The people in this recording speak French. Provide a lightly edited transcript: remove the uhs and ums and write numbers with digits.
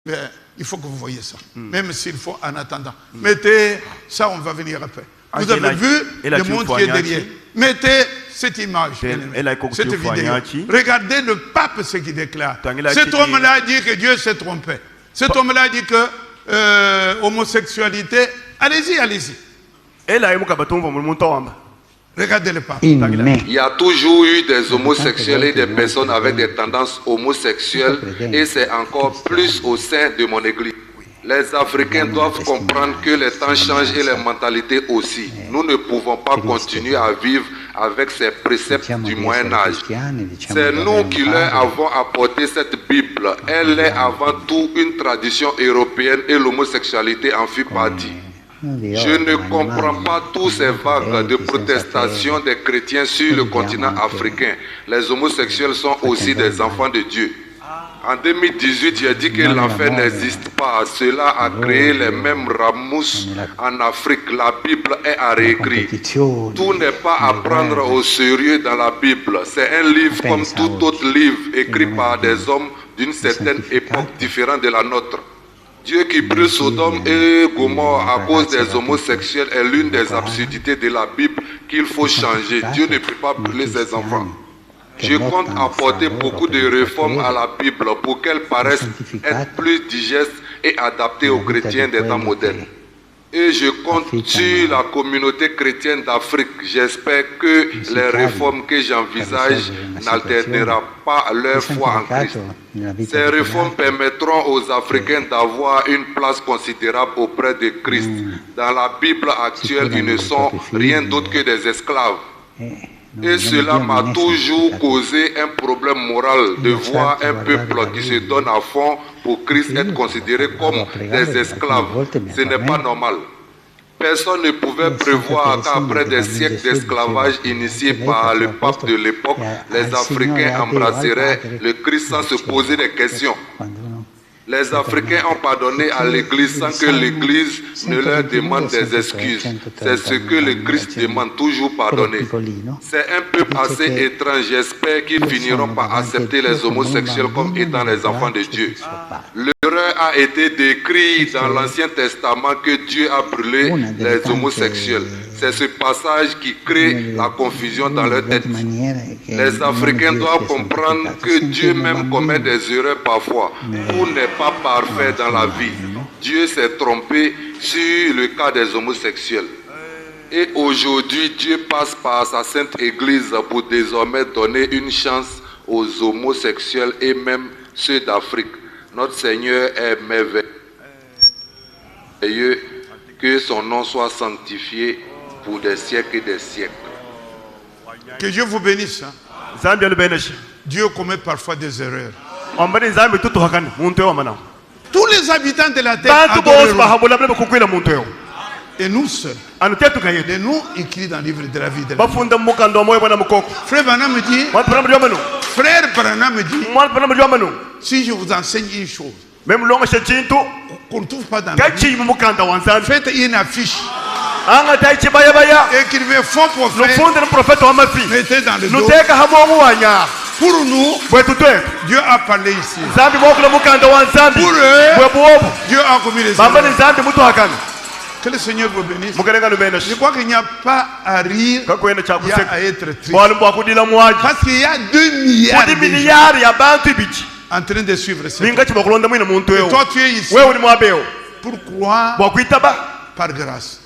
Mais il faut que vous voyez ça. Même s'il faut en attendant. Mettez ça, on va venir après. Vous avez vu le monde qui est derrière. Mettez cette image, cette vidéo. Regardez le pape ce qu'il déclare. Cet homme-là dit que Dieu s'est trompé. Cet homme-là dit que homosexualité, allez-y, allez-y. Regardez le pape. Il y a toujours eu des homosexuels et des personnes avec des tendances homosexuelles et c'est encore plus au sein de mon église. Les Africains doivent comprendre que les temps changent et les mentalités aussi. Nous ne pouvons pas continuer à vivre avec ces préceptes du Moyen-Âge. C'est nous qui leur avons apporté cette Bible. Elle est avant tout une tradition européenne et l'homosexualité en fait partie. Je ne comprends pas tous ces vagues de protestation des chrétiens sur le continent africain. Les homosexuels sont aussi des enfants de Dieu. En 2018, j'ai dit que l'enfer n'existe pas. Cela a créé les mêmes ramousses en Afrique. La Bible est à réécrire. Tout n'est pas à prendre au sérieux dans la Bible. C'est un livre comme tout autre livre écrit par des hommes d'une certaine époque différente de la nôtre. Dieu qui brûle Sodome et Gomorrhe à cause des homosexuels est l'une des absurdités de la Bible qu'il faut changer. Dieu ne peut pas brûler ses enfants. Je compte apporter beaucoup de réformes à la Bible pour qu'elle paraisse être plus digeste et adaptée aux chrétiens des temps modernes. Et je compte sur la communauté chrétienne d'Afrique. J'espère que les réformes que j'envisage n'altéreront pas leur foi en Christ. Ces réformes permettront aux Africains d'avoir une place considérable auprès de Christ. Dans la Bible actuelle, ils ne sont rien d'autre que des esclaves. Et cela m'a toujours causé un problème moral de voir un peuple qui se donne à fond pour Christ être considéré comme des esclaves. Ce n'est pas normal. Personne ne pouvait prévoir qu'après des siècles d'esclavage initiés par le pape de l'époque, les Africains embrasseraient le Christ sans se poser des questions. Les Africains ont pardonné à l'Église sans que l'Église ne leur demande des excuses. C'est ce que le Christ demande, toujours pardonner. C'est un peuple assez étrange. J'espère qu'ils finiront par accepter les homosexuels comme étant les enfants de Dieu. L'erreur a été décrite dans l'Ancien Testament que Dieu a brûlé les homosexuels. C'est ce passage qui crée la confusion dans leur tête. Les Africains doivent comprendre que Dieu même commet des erreurs parfois. Tout n'est pas parfait dans la vie. Dieu s'est trompé sur le cas des homosexuels. Et aujourd'hui, Dieu passe par sa sainte Église pour désormais donner une chance aux homosexuels et même ceux d'Afrique. Notre Seigneur est merveilleux. Que son nom soit sanctifié pour des siècles et des siècles. Que Dieu vous bénisse. Dieu commet parfois des erreurs. Tous les habitants de la terre adoreront. Et nous seuls. Et nous écrits dans le livre de la vie de la vie. Frère Branham me dit, si je vous enseigne une chose, qu'on ne trouve pas dans la Bible, faites une affiche. Écrivez fond prophète, mettez dans le dos. Pour nous, Dieu a parlé ici. Pour eux, Dieu a commis les erreurs. Que le Seigneur vous bénisse. Je crois qu'il n'y a pas à rire, il y a à être triste. Parce qu'il y a 2 milliards en train de suivre ça. Et toi tu es ici. Pourquoi? Par grâce.